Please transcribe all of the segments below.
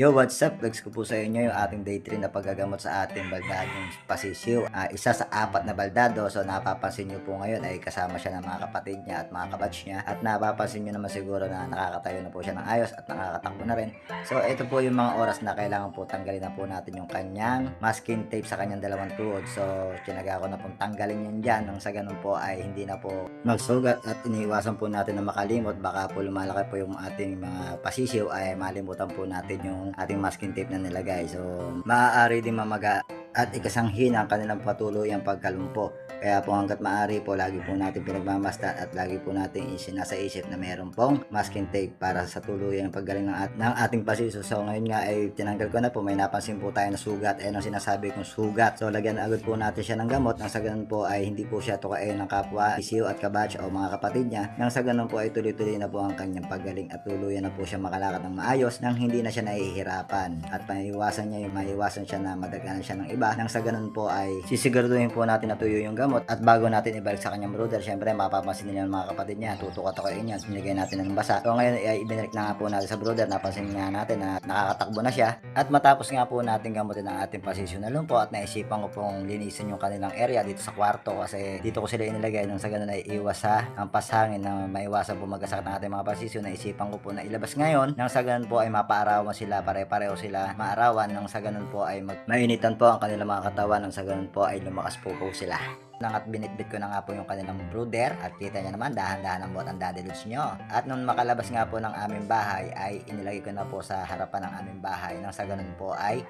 Yo, what's up? Vlogs ko po sa inyo yung ating day 3 na paggagamot sa ating baldadong pasisiw. Isa sa 4 na baldado. So napapansin nyo po ngayon ay kasama siya ng mga kapatid niya at mga kabatch niya. At napapansin nyo naman siguro na nakakatayo na po siya ng ayos at nakakatakbo na rin. So ito po yung mga oras na kailangan po tanggalin na po natin yung kanyang masking tape sa kanyang dalawang tuhod. So tinaga ko na pong tanggalin yan dyan. Nang sa ganun po ay hindi na po magsugat at iniiwasan po natin na makalimot. Baka po lumalaki po yung ating mga pasisiw ay malimutan po natin yung ating masking tape na nilagay. So maaari din mamaga at ikasanghin ang kanilang patuluyang pagkalumpo. Kaya po hanggat maaari po lagi po natin pinagmamasdan at lagi po natin nasa isip na meron pong masking tape para sa tuluyang paggaling ng ating pasiso. So ngayon nga ay tinanggal ko na po, may napansin po tayo na sugat. Ayan ang sinasabi kong sugat. So lagyan agad po natin siya ng gamot nang sa ganun po ay hindi po siya tukain ng kapwa isiyo at kabatch o mga kapatid niya. Nang sa ganun po ay tuloy-tuloy na po ang kanyang paggaling at tuluyan na po siya makalakad ng maayos nang hindi na siya nahihirapan. At maiwasan siya na madaganan siya ng iba. Nang sa ganun po ay sisiguraduhin po natin na tuyo yung gamot. At bago natin ibalik sa kanyang brother, syempre mapapansin nila ng mga kapatid niya, tutuka-tukain niya, binigay natin ng basa. So ngayon ay ibinalik na nga po natin sa brother, napansin nga natin na nakakatakbo na siya. At matapos nga po natin gamutin ang ating pasisyon na lumpo at naisipan ko pong linisin yung kanilang area dito sa kwarto kasi dito ko sila inilagay. Nang sa ganun ay iwas ang pasangin na maiwasan po magkasakit ng ating mga pasisyon. Naisipan ko po na ilabas ngayon. Nang sa ganun po ay mapaarawan sila, pare-pareho sila maarawan. Nang sa ganun po ay mainitan po ang kanilang mga katawan. Nang sa ganun po ay lumakas po sila. At binitbit ko na nga po yung kanilang brother at kita niya naman dahan-dahan ang buhat ang daddy loads nyo. At nung makalabas nga po ng aming bahay ay inilagay ko na po sa harapan ng aming bahay. Nang sa ganun po ay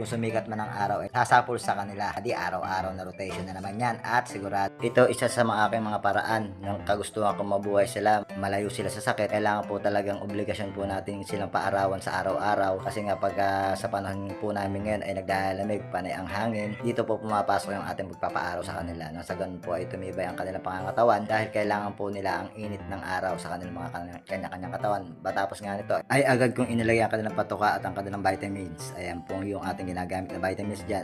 kung sumikat man ang araw ay sasapol sa kanila. Di araw-araw na rotation na naman yan. At sigurado ito isa sa mga aking mga paraan ng kagustuhan kong mabuhay sila, malayo sila sa sakit. Kailangan po talagang obligasyon po natin silang paarawan sa araw-araw kasi nga pag sa panahon po namin ngayon ay nagdalamig, panay ang hangin, dito po pumapasok yung ating pagpapaaraw sa kanila. Nang sa ganun po ay tumibay ang kanilang pangangatawan dahil kailangan po nila ang init ng araw sa kanilang mga kanya-kanyang katawan. Batapos nga nito ay agad kong inilagay ang kanilang patuka at ang kanilang vitamins. Ayan po yung ating ginagamit na vitamins dyan.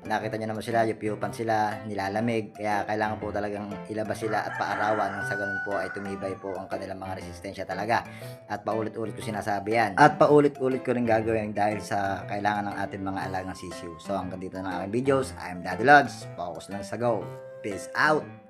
Nakita nyo naman sila, yup-yupan sila, nilalamig. Kaya kailangan po talagang ilabas sila at paarawan. Nang sa ganun po ay tumibay po ang kanilang mga resistensya talaga. At paulit-ulit ko sinasabi yan. At paulit-ulit ko rin gagawin dahil sa kailangan ng ating mga alagang sisiw. So hanggang dito na ang aking videos. I'm Daddy Lods. Focus lang sa go. Peace out!